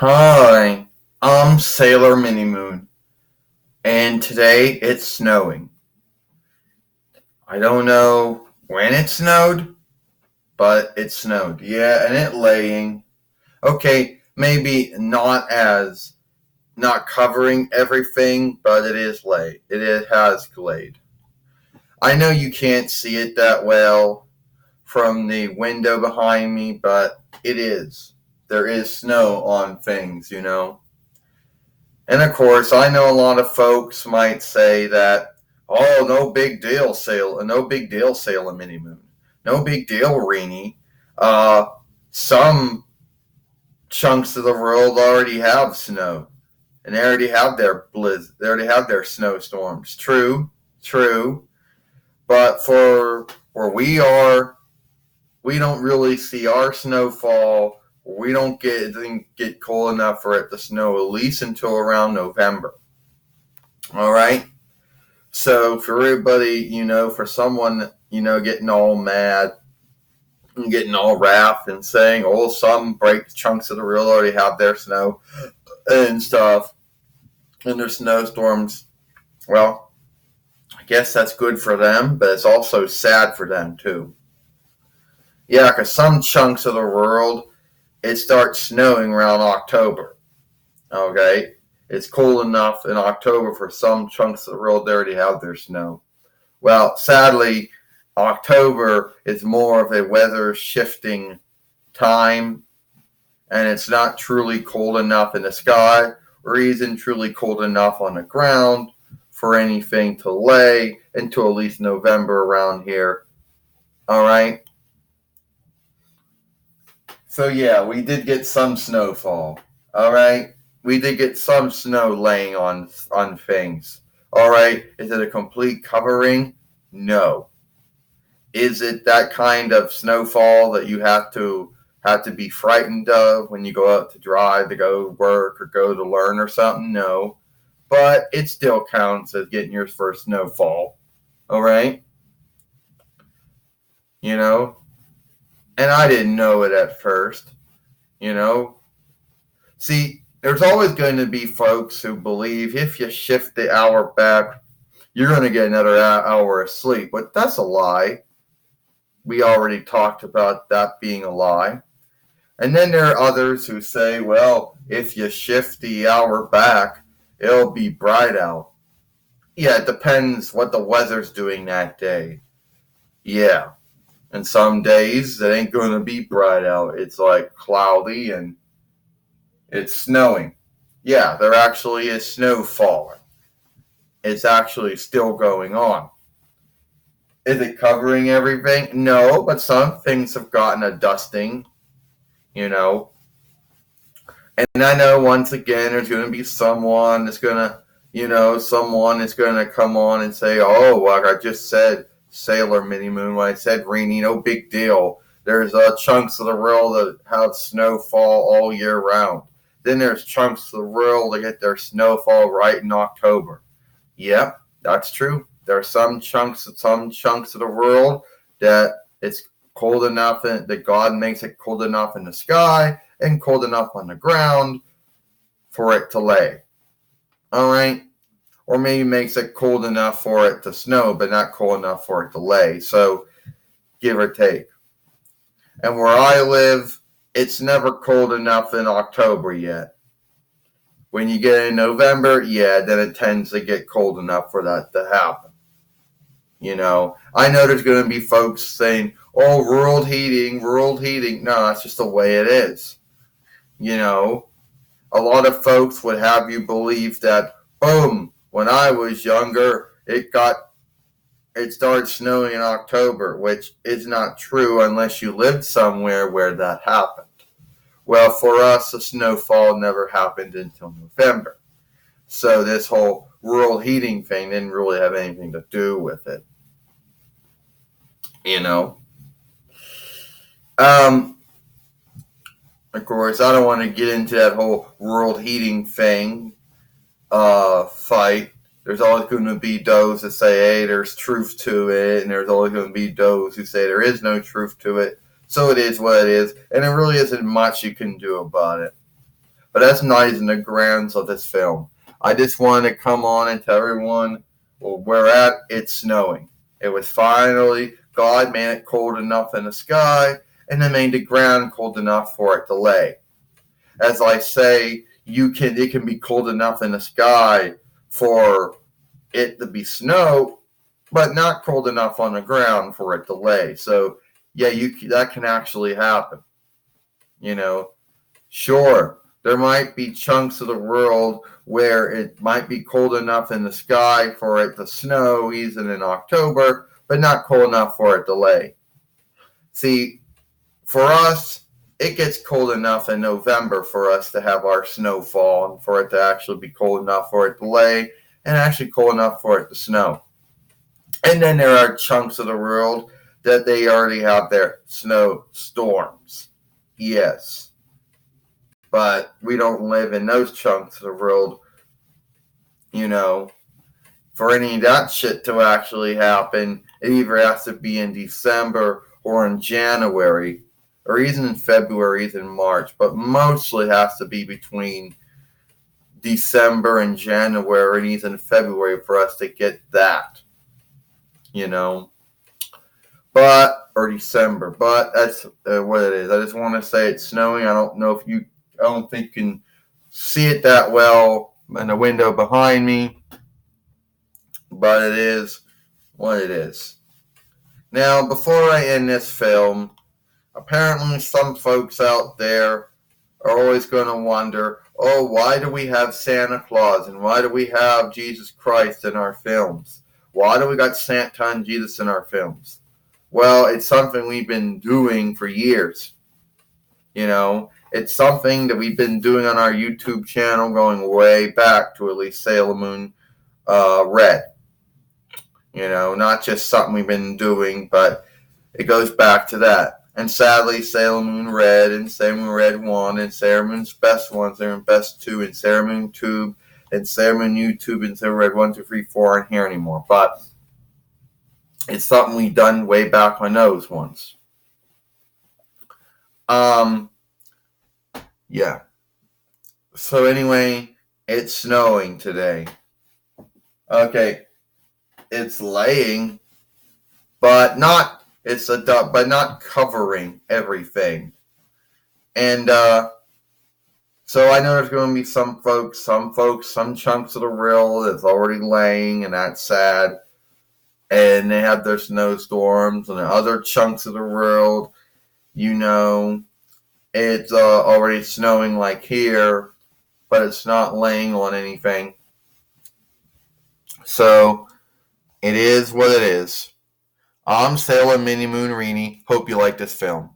Hi, I'm Sailor Mini Moon, and today it's snowing. I don't know when it snowed, but it snowed. Yeah, and it laying. Okay, maybe not covering everything, but it is lay. It has laid. I know you can't see it that well from the window behind me, but it is. There is snow on things. And of course, I know a lot of folks might say that, oh, no big deal, Sailor Mini Moon, no big deal, Reenie. Uh, some chunks of the world already have snow, and they already have their snowstorms. True, true, but for where we are, we don't really see our snowfall. We don't get cold enough for it to snow at least until around November. All right. So for everybody, for someone, getting all mad and getting all wrath and saying, oh, some break chunks of the world already have their snow and stuff and their snowstorms. Well, I guess that's good for them, but it's also sad for them too. Yeah, because some chunks of the world, it starts snowing around October. Okay. It's cool enough in October for some chunks of the world they already have their snow. Well, sadly, October is more of a weather shifting time, and it's not truly cold enough in the sky or even truly cold enough on the ground for anything to lay until at least November around here. All right. So, yeah, we did get some snowfall. All right. We did get some snow laying on things. All right. Is it a complete covering? No. Is it that kind of snowfall that you have to be frightened of when you go out to drive to go work or go to learn or something? No, but it still counts as getting your first snowfall. All right, you know, and I didn't know it at first. You know, see, there's always going to be folks who believe if you shift the hour back, you're going to get another hour of sleep, but that's a lie. We already talked about that being a lie. And then there are others who say, well, if you shift the hour back, it'll be bright out. Yeah, it depends what the weather's doing that day. Yeah. And some days it ain't going to be bright out. It's like cloudy and it's snowing. Yeah, there actually is snow falling. It's actually still going on. Is it covering everything? No, but some things have gotten a dusting, you know. And I know once again there's going to be someone is going to come on and say, oh, like I just said, Sailor Mini Moon, when I said rainy, no big deal. There's chunks of the world that have snowfall all year round. Then there's chunks of the world that get their snowfall right in October. Yep, that's true. There are some chunks of the world that it's cold enough that God makes it cold enough in the sky and cold enough on the ground for it to lay. All right. Or maybe makes it cold enough for it to snow, but not cold enough for it to lay. So give or take. And where I live, it's never cold enough in October yet. When you get in November, yeah, then it tends to get cold enough for that to happen. I know there's going to be folks saying, oh, world heating, world heating. No, that's just the way it is. A lot of folks would have you believe that, boom, when I was younger, it started snowing in October, which is not true unless you lived somewhere where that happened. Well, for us, the snowfall never happened until November. So this whole world heating thing didn't really have anything to do with it. You know? Of course, I don't want to get into that whole world heating thing fight. There's always going to be those that say, hey, there's truth to it, and there's always going to be those who say there is no truth to it. So it is what it is, and there really isn't much you can do about it. But that's not even the grounds of this film. I just wanted to come on and tell everyone, well, where at, it's snowing. It was finally, God made it cold enough in the sky, and then made the ground cold enough for it to lay. As I say, it can be cold enough in the sky for it to be snow, but not cold enough on the ground for it to lay. So yeah, that can actually happen. Sure, there might be chunks of the world where it might be cold enough in the sky for it to snow even in October, but not cold enough for it to lay. See, for us, it gets cold enough in November for us to have our snowfall and for it to actually be cold enough for it to lay and actually cold enough for it to snow. And then there are chunks of the world that they already have their snow storms. Yes. But we don't live in those chunks of the world, For any of that shit to actually happen, it either has to be in December or in January, or even in February, even March, but mostly has to be between December and January and even February for us to get that, or December, but that's what it is. I just want to say it's snowing. I don't think you can see it that well in the window behind me, but it is what it is. Now, before I end this film, apparently some folks out there are always going to wonder, why do we have Santa Claus and why do we have Jesus Christ in our films? Why do we got Santa and Jesus in our films? Well, it's something we've been doing for years. It's something that we've been doing on our YouTube channel going way back to at least Sailor Moon Red. Not just something we've been doing, but it goes back to that. And sadly, Sailor Moon Red and Sailor Moon Red 1 and Sailor Moon's Best 1, Sailor Moon Best 2, and Sailor Moon Tube and Sailor Moon YouTube and Sailor Red 1, 2, 3, 4 aren't here anymore. But it's something we've done way back on those ones. Yeah. So anyway, it's snowing today. Okay. It's laying, but not covering everything. And so I know there's going to be some chunks of the world that's already laying, and that's sad. And they have their snowstorms, and other chunks of the world, it's already snowing like here, but it's not laying on anything. So it is what it is. I'm Sailor Mini Moon Rini. Hope you like this film.